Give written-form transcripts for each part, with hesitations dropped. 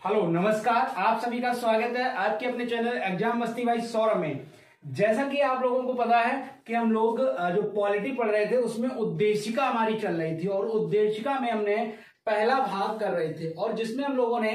Hello नमस्कार, आप सभी का स्वागत है आपके अपने चैनल एग्जाम मस्ती बाई सौरभ में। जैसा कि आप लोगों को पता है कि हम लोग जो पॉलिटी पढ़ रहे थे उसमें उद्देशिका हमारी चल रही थी और उद्देशिका में हमने पहला भाग कर रहे थे और जिसमें हम लोगों ने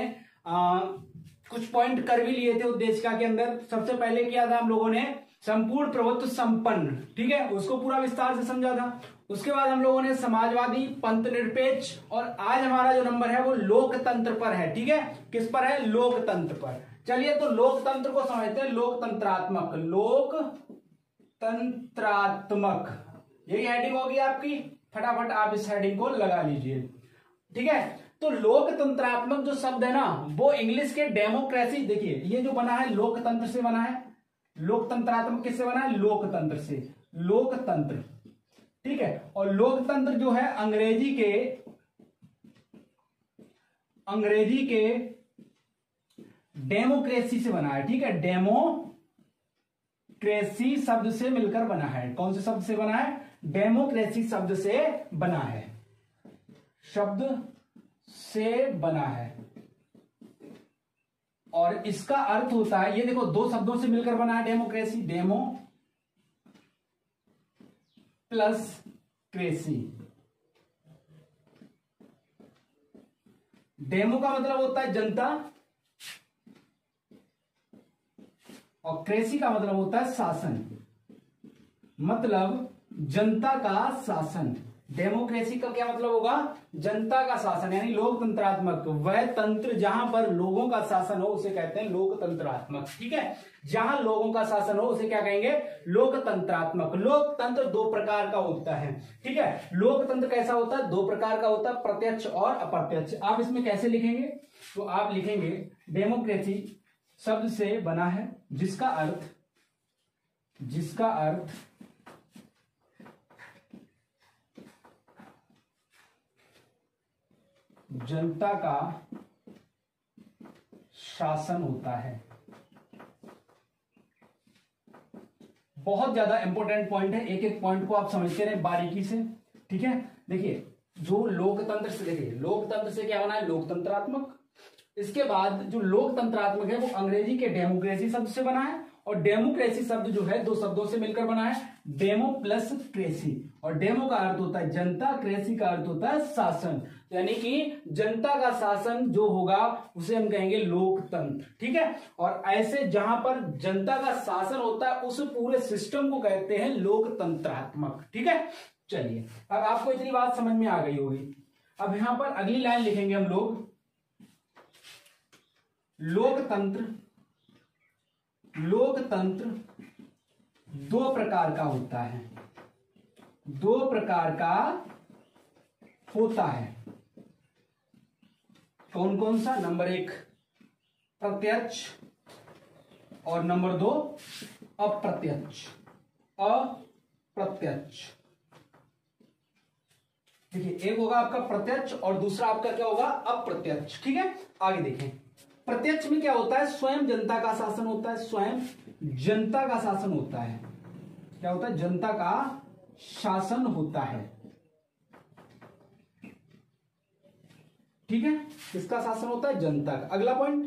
कुछ पॉइंट कर भी लिए थे। उद्देशिका के अंदर सबसे पहले किया था हम लोगों ने संपूर्ण प्रभुत्व संपन्न, ठीक है, उसको पूरा विस्तार से समझा था। उसके बाद हम लोगों ने समाजवादी, पंथ निरपेक्ष और आज हमारा जो नंबर है वो लोकतंत्र पर है। ठीक है, किस पर है? लोकतंत्र पर। चलिए तो लोकतंत्र को समझते हैं। लोकतंत्रात्मक, लोकतंत्रात्मक यही हेडिंग होगी आपकी। फटाफट आप इस हेडिंग को लगा लीजिए। ठीक है, तो लोकतंत्रात्मक जो शब्द है ना वो इंग्लिश के डेमोक्रेसी, देखिए ये जो बना है लोकतंत्र से बना है। लोकतंत्रात्मक किससे बना है? लोकतंत्र से। लोकतंत्र, ठीक है, और लोकतंत्र जो है अंग्रेजी के डेमोक्रेसी से बना है। ठीक है, डेमोक्रेसी शब्द से मिलकर बना है। कौन से शब्द से बना है? डेमोक्रेसी शब्द से बना है। शब्द से बना है और इसका अर्थ होता है, ये देखो दो शब्दों से मिलकर बना है democracy. Demo plus cracy. Demo का मतलब होता है जनता और क्रेसी का मतलब होता है शासन, मतलब जनता का शासन। डेमोक्रेसी का क्या मतलब होगा? जनता का शासन, यानी लोकतंत्रात्मक। वह तंत्र जहां पर लोगों का शासन हो उसे कहते हैं लोकतंत्रात्मक। ठीक है, जहां लोगों का शासन हो उसे क्या कहेंगे? लोकतंत्रात्मक। लोकतंत्र दो प्रकार का होता है। ठीक है, लोकतंत्र कैसा होता है? दो प्रकार का होता है, प्रत्यक्ष और अप्रत्यक्ष। आप इसमें कैसे लिखेंगे? तो आप लिखेंगे डेमोक्रेसी शब्द से बना है जिसका अर्थ जनता का शासन होता है। बहुत ज्यादा इंपॉर्टेंट पॉइंट है, एक एक पॉइंट को आप समझते रहे बारीकी से। ठीक है, देखिए जो लोकतंत्र से, देखिए लोकतंत्र से क्या बना है? लोकतंत्रात्मक। इसके बाद जो लोकतंत्रात्मक है वो अंग्रेजी के डेमोक्रेसी शब्द से बना है और डेमोक्रेसी शब्द जो है दो शब्दों से मिलकर बना है, डेमो प्लस क्रेसी। और डेमो का अर्थ होता है जनता, क्रेसी का अर्थ होता है शासन, यानी कि जनता का शासन जो होगा उसे हम कहेंगे लोकतंत्र। ठीक है, और ऐसे जहां पर जनता का शासन होता है उस पूरे सिस्टम को कहते हैं लोकतंत्रात्मक। ठीक है, चलिए अब आपको इतनी बात समझ में आ गई होगी। अब यहां पर अगली लाइन लिखेंगे हम लोग। लोकतंत्र दो प्रकार का होता है। दो प्रकार का होता है। कौन कौन सा? नंबर एक प्रत्यक्ष और नंबर दो अप्रत्यक्ष। अप्रत्यक्ष, देखिए एक होगा आपका प्रत्यक्ष और दूसरा आपका क्या होगा? अप्रत्यक्ष। ठीक है, आगे देखें। प्रत्यक्ष में क्या होता है? स्वयं जनता का शासन होता है। स्वयं जनता का शासन होता है। क्या होता है? जनता का शासन होता है। ठीक है, किसका शासन होता है? जनता का। अगला पॉइंट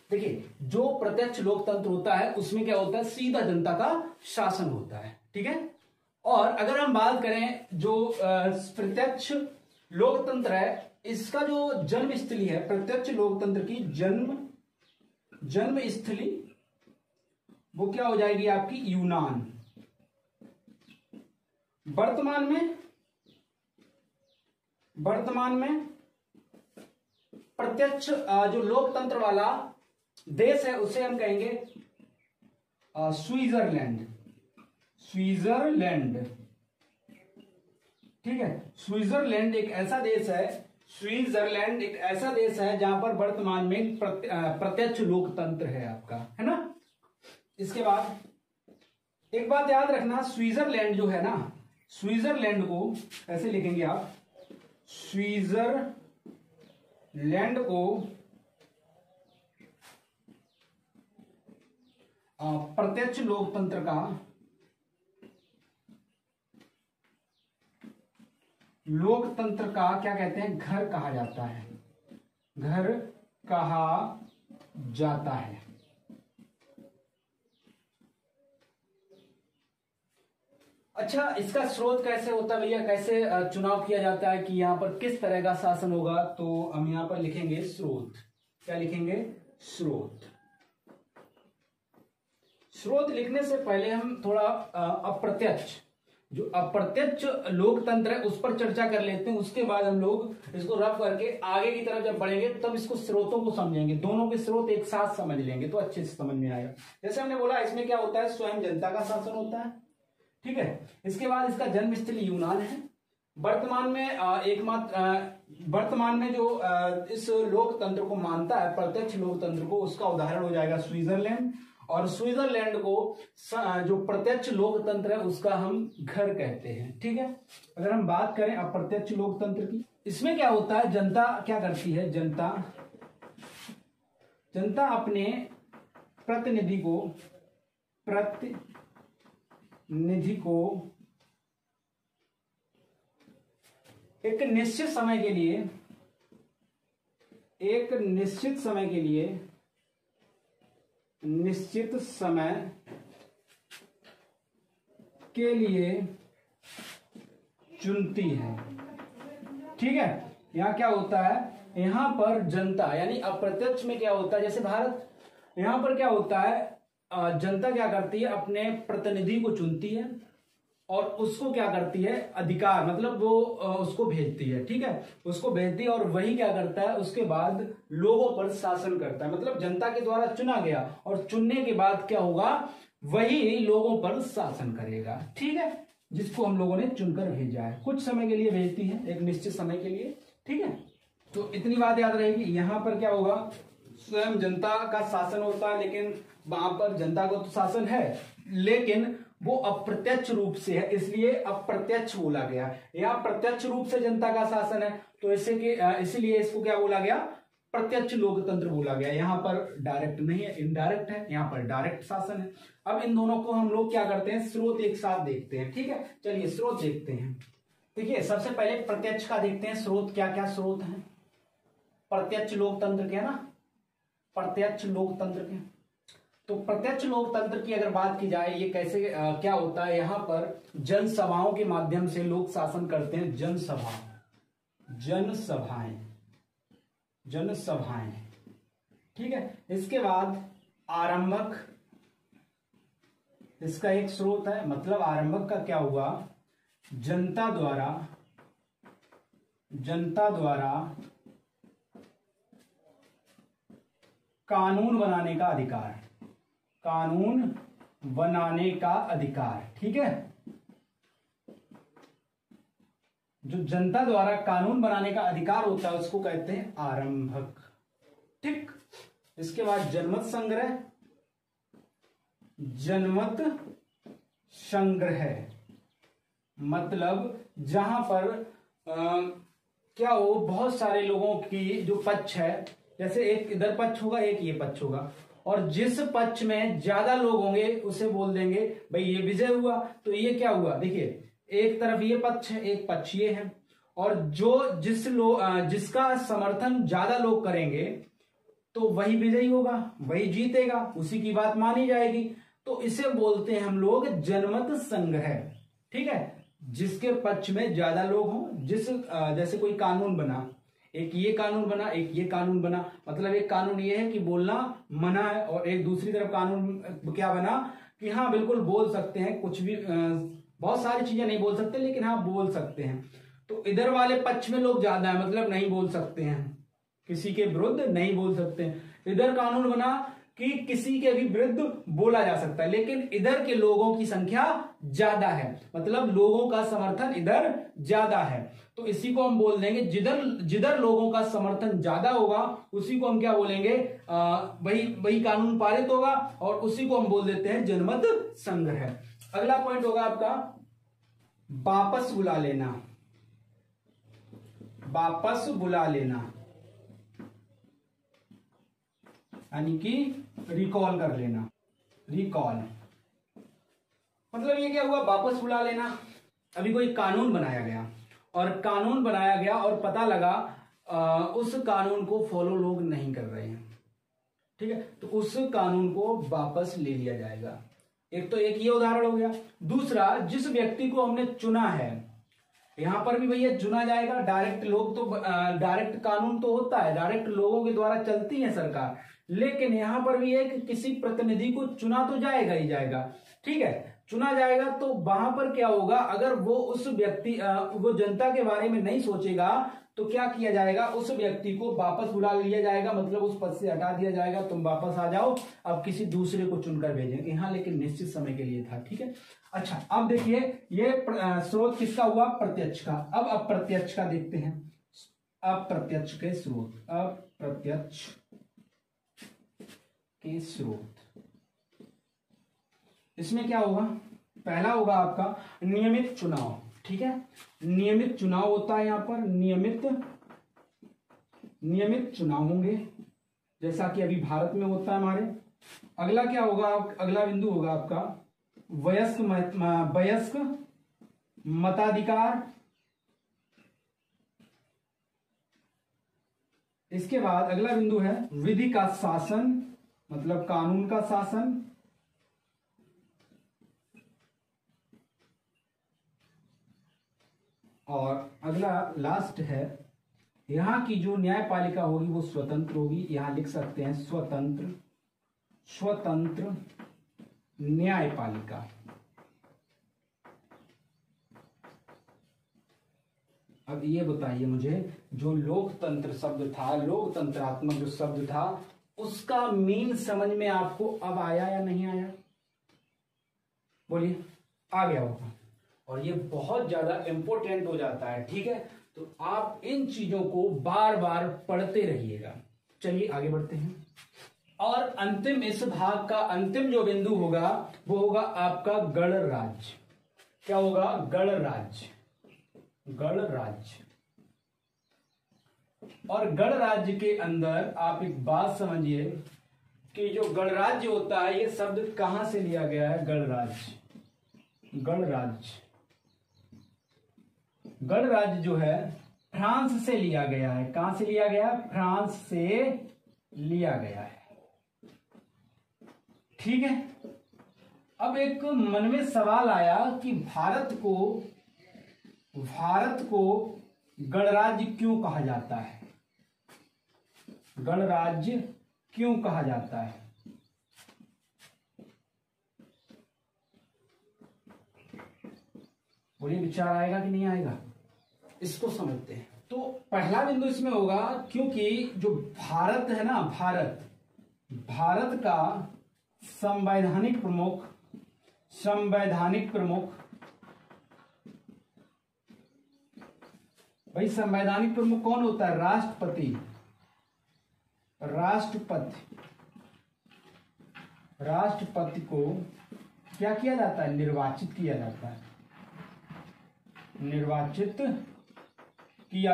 देखिए, जो प्रत्यक्ष लोकतंत्र होता है उसमें क्या होता है? सीधा जनता का शासन होता है। ठीक है, और अगर हम बात करें जो प्रत्यक्ष लोकतंत्र है इसका जो जन्म स्थली है, प्रत्यक्ष लोकतंत्र की जन्म स्थली वो क्या हो जाएगी आपकी? यूनान। वर्तमान में प्रत्यक्ष जो लोकतंत्र वाला देश है उसे हम कहेंगे स्विट्जरलैंड। ठीक है, स्विट्जरलैंड एक ऐसा देश है जहां पर वर्तमान में प्रत्यक्ष लोकतंत्र है आपका, है ना। इसके बाद एक बात याद रखना, स्विट्जरलैंड जो है ना, स्विट्जरलैंड को ऐसे लिखेंगे आप, स्विट्जरलैंड को प्रत्यक्ष लोकतंत्र का लोकतंत्र का क्या कहते हैं, घर कहा जाता है, घर कहा जाता है। अच्छा, इसका स्रोत कैसे होता है भैया, कैसे चुनाव किया जाता है कि यहाँ पर किस तरह का शासन होगा, तो हम यहाँ पर लिखेंगे स्रोत। क्या लिखेंगे? स्रोत। स्रोत लिखने से पहले हम थोड़ा अप्रत्यक्ष, जो अप्रत्यक्ष लोकतंत्र है उस पर चर्चा कर लेते हैं। उसके बाद हम लोग इसको रफ करके आगे की तरफ जब बढ़ेंगे तब इसको स्रोतों को समझेंगे, दोनों के स्रोत एक साथ समझ लेंगे तो अच्छे से समझ में आएगा। जैसे हमने बोला इसमें क्या होता है, स्वयं जनता का शासन होता है, ठीक है। इसके बाद इसका जन्मस्थल यूनान है। वर्तमान में जो इस लोकतंत्र को मानता है, प्रत्यक्ष लोकतंत्र को, उसका उदाहरण हो जाएगा स्विट्जरलैंड। और स्विट्जरलैंड को जो प्रत्यक्ष लोकतंत्र है उसका हम घर कहते हैं, ठीक है। अगर हम बात करें अप्रत्यक्ष लोकतंत्र की, इसमें क्या होता है, जनता क्या करती है, जनता अपने प्रतिनिधि को एक निश्चित समय के लिए चुनती है, ठीक है। यहां क्या होता है, यहां पर जनता यानी अप्रत्यक्ष में क्या होता है, जैसे भारत, यहां पर क्या होता है, जनता क्या करती है, अपने प्रतिनिधि को चुनती है और उसको क्या करती है, अधिकार, मतलब वो उसको भेजती है, ठीक है, उसको भेजती है और वही क्या करता है, उसके बाद लोगों पर शासन करता है। मतलब जनता के द्वारा चुना गया और चुनने के बाद क्या होगा, वही लोगों पर शासन करेगा, ठीक है, जिसको हम लोगों ने चुनकर भेजा है। कुछ समय के लिए भेजती है, एक निश्चित समय के लिए, ठीक है। तो इतनी बात याद रहेगी। यहां पर क्या होगा, स्वयं जनता का शासन होता है, लेकिन वहां पर जनता को तो शासन है लेकिन वो अप्रत्यक्ष रूप से है, इसलिए अप्रत्यक्ष बोला गया। यहाँ प्रत्यक्ष रूप से जनता का शासन है तो इसीलिए इसको क्या बोला गया, प्रत्यक्ष लोकतंत्र बोला गया। यहाँ पर डायरेक्ट नहीं है, इनडायरेक्ट है, यहाँ पर डायरेक्ट शासन है। अब इन दोनों को हम लोग क्या करते हैं, स्रोत एक साथ देखते हैं, ठीक है। चलिए स्रोत देखते हैं। देखिए सबसे पहले प्रत्यक्ष का देखते हैं, स्रोत क्या क्या स्रोत है प्रत्यक्ष लोकतंत्र के, है ना, प्रत्यक्ष लोकतंत्र के। तो प्रत्यक्ष लोकतंत्र की अगर बात की जाए, ये कैसे क्या होता है, यहां पर जनसभाओं के माध्यम से लोग शासन करते हैं। जनसभाएं, ठीक है। इसके बाद आरंभक, इसका एक स्रोत है, मतलब आरंभक का क्या हुआ, जनता द्वारा कानून बनाने का अधिकार, ठीक है। जो जनता द्वारा कानून बनाने का अधिकार होता है उसको कहते हैं आरंभक, ठीक। इसके बाद जनमत संग्रह, मतलब जहां पर क्या हो, बहुत सारे लोगों की जो पक्ष है, जैसे एक इधर पक्ष होगा, एक ये पक्ष होगा, और जिस पक्ष में ज्यादा लोग होंगे उसे बोल देंगे भाई ये विजय हुआ। तो ये क्या हुआ, देखिए एक तरफ ये पक्ष है, एक पक्ष ये है, और जिसका समर्थन ज्यादा लोग करेंगे तो वही विजयी होगा, वही जीतेगा, उसी की बात मानी जाएगी। तो इसे बोलते हैं हम लोग जनमत संग्रह, ठीक है। जिसके पक्ष में ज्यादा लोग हों, जैसे कोई कानून बना, एक ये कानून बना, एक ये कानून बना, मतलब एक कानून ये है कि बोलना मना है, और एक दूसरी तरफ कानून क्या बना कि हाँ बिल्कुल बोल सकते हैं, कुछ भी बहुत सारी चीजें नहीं बोल सकते लेकिन हाँ बोल सकते हैं। तो इधर वाले पक्ष में लोग ज्यादा है, मतलब नहीं बोल सकते हैं, किसी के विरुद्ध नहीं बोल सकते हैं। इधर कानून बना कि किसी के भी विरुद्ध बोला जा सकता है, लेकिन इधर के लोगों की संख्या ज्यादा है, मतलब लोगों का समर्थन इधर ज्यादा है। तो इसी को हम बोल देंगे, जिधर लोगों का समर्थन ज्यादा होगा उसी को हम क्या बोलेंगे, वही कानून पारित होगा, और उसी को हम बोल देते हैं जनमत संग्रह। अगला पॉइंट होगा आपका वापस बुला लेना, यानी कि रिकॉल कर लेना। रिकॉल मतलब ये क्या हुआ, वापस बुला लेना। अभी कोई कानून बनाया गया और पता लगा उस कानून को फॉलो लोग नहीं कर रहे हैं, ठीक है, तो उस कानून को वापस ले लिया जाएगा। एक तो एक ये उदाहरण हो गया। दूसरा, जिस व्यक्ति को हमने चुना है, यहां पर भी भैया चुना जाएगा। डायरेक्ट लोग तो डायरेक्ट कानून तो होता है, डायरेक्ट लोगों के द्वारा चलती है सरकार, लेकिन यहां पर भी एक किसी प्रतिनिधि को चुना तो जाएगा ही जाएगा। ठीक है, चुना जाएगा तो वहां पर क्या होगा, अगर वो उस व्यक्ति वो जनता के बारे में नहीं सोचेगा तो क्या किया जाएगा, उस व्यक्ति को वापस बुला लिया जाएगा, मतलब उस पद से हटा दिया जाएगा, तुम वापस आ जाओ, अब किसी दूसरे को चुनकर भेजेंगे। यहाँ लेकिन निश्चित समय के लिए था। ठीक है, अच्छा अब देखिए ये स्रोत किसका हुआ, प्रत्यक्ष का। अब अप्रत्यक्ष का देखते हैं। अप्रत्यक्ष के स्रोत, अप्रत्यक्ष के स्रोत, इसमें क्या होगा, पहला होगा आपका नियमित चुनाव। ठीक है, नियमित चुनाव होता है, यहां पर नियमित चुनाव होंगे, जैसा कि अभी भारत में होता है हमारे। अगला क्या होगा, अगला बिंदु होगा आपका वयस्क मताधिकार। इसके बाद अगला बिंदु है विधि का शासन, मतलब कानून का शासन। और अगला लास्ट है, यहां की जो न्यायपालिका होगी वो स्वतंत्र होगी। यहां लिख सकते हैं स्वतंत्र न्यायपालिका। अब ये बताइए मुझे, जो लोकतंत्र शब्द था, लोकतंत्रात्मक जो शब्द था, उसका मीन समझ में आपको अब आया या नहीं आया, बोलिए। आ गया होगा, और ये बहुत ज्यादा इंपॉर्टेंट हो जाता है। ठीक है, तो आप इन चीजों को बार बार पढ़ते रहिएगा। चलिए आगे बढ़ते हैं। और अंतिम, इस भाग का अंतिम जो बिंदु होगा वो होगा आपका गणराज्य। क्या होगा, गणराज्य। गणराज्य, और गणराज्य के अंदर आप एक बात समझिए कि जो गणराज्य होता है, ये शब्द कहां से लिया गया है, गणराज्य। गणराज्य जो है फ्रांस से लिया गया है। कहां से लिया गया, फ्रांस से लिया गया है। ठीक है, अब एक मन में सवाल आया कि भारत को गणराज्य क्यों कहा जाता है, गणराज्य क्यों कहा जाता है। बोलिए, विचार आएगा कि नहीं आएगा, इसको समझते हैं। तो पहला बिंदु इसमें होगा, क्योंकि जो भारत है ना, भारत का संवैधानिक प्रमुख भाई, संवैधानिक प्रमुख कौन होता है, राष्ट्रपति को क्या किया जाता है, निर्वाचित किया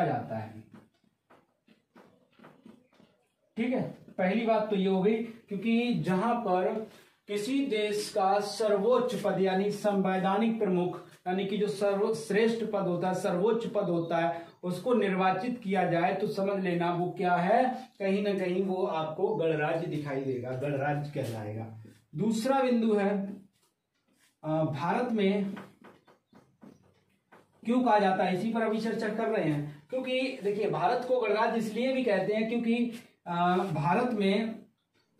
जाता है। ठीक है, पहली बात तो ये हो गई, क्योंकि जहां पर किसी देश का सर्वोच्च पद यानी संवैधानिक प्रमुख, यानी कि जो सर्वश्रेष्ठ पद होता है, सर्वोच्च पद होता है, उसको निर्वाचित किया जाए तो समझ लेना वो क्या है, कहीं ना कहीं वो आपको गणराज्य दिखाई देगा, गणराज्य कहलाएगा। दूसरा बिंदु है, भारत में क्यों कहा जाता है, इसी पर अभी चर्चा कर रहे हैं। क्योंकि देखिए, भारत को गणराज्य इसलिए भी कहते हैं क्योंकि भारत में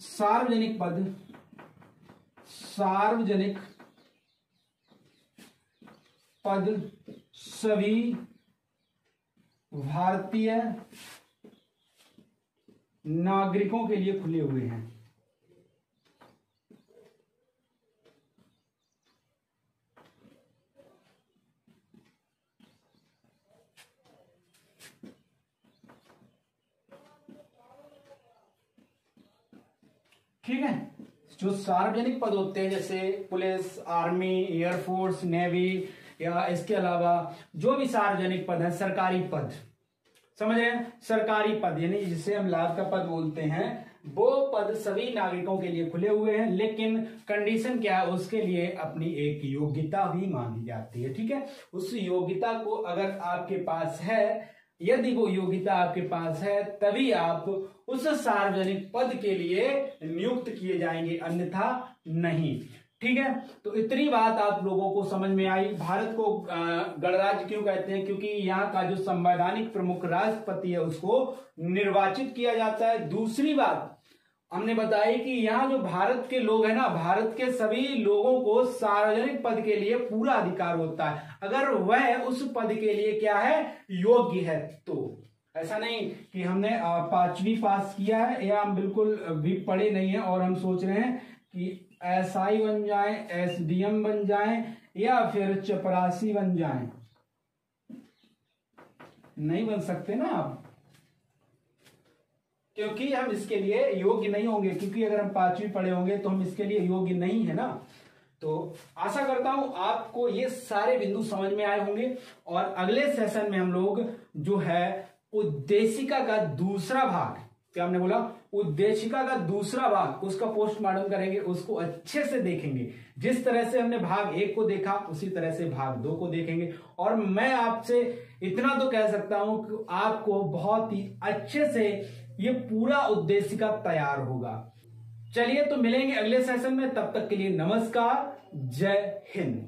सार्वजनिक पद सभी भारतीय नागरिकों के लिए खुले हुए हैं। ठीक है, जो सार्वजनिक पद होते हैं जैसे पुलिस, आर्मी, एयरफोर्स, नेवी, या इसके अलावा जो भी सार्वजनिक पद है, सरकारी पद, समझ रहे हैं, सरकारी पद यानी जिसे हम लाभ का पद बोलते हैं, वो पद सभी नागरिकों के लिए खुले हुए हैं। लेकिन कंडीशन क्या है, उसके लिए अपनी एक योग्यता भी मांगी जाती है। ठीक है, उस योग्यता को अगर आपके पास है यदि वो योग्यता आपके पास है तभी आप उस सार्वजनिक पद के लिए नियुक्त किए जाएंगे, अन्यथा नहीं। ठीक है, तो इतनी बात आप लोगों को समझ में आई। भारत को गणराज्य क्यों कहते हैं? क्योंकि यहाँ का जो संवैधानिक प्रमुख राष्ट्रपति है उसको निर्वाचित किया जाता है। दूसरी बात हमने बताई कि यहाँ जो भारत के लोग हैं ना, भारत के सभी लोगों को सार्वजनिक पद के लिए पूरा अधिकार होता है, अगर वह उस पद के लिए क्या है, योग्य है। तो ऐसा नहीं कि हमने 5वीं पास किया है या हम बिल्कुल भी पढ़े नहीं है और हम सोच रहे हैं कि SI बन जाए, SDM बन जाए या फिर चपरासी बन जाए। नहीं बन सकते ना आप, क्योंकि हम इसके लिए योग्य नहीं होंगे, क्योंकि अगर हम 5वीं पढ़े होंगे तो हम इसके लिए योग्य नहीं है ना। तो आशा करता हूं आपको ये सारे बिंदु समझ में आए होंगे और अगले सेशन में हम लोग जो है उद्देशिका का दूसरा भाग, क्या हमने बोला, उद्देशिका का दूसरा भाग, उसका पोस्टमार्टम करेंगे, उसको अच्छे से देखेंगे। जिस तरह से हमने भाग 1 को देखा उसी तरह से भाग 2 को देखेंगे। और मैं आपसे इतना तो कह सकता हूं कि आपको बहुत ही अच्छे से ये पूरा उद्देशिका तैयार होगा। चलिए तो मिलेंगे अगले सेशन में, तब तक के लिए नमस्कार, जय हिंद।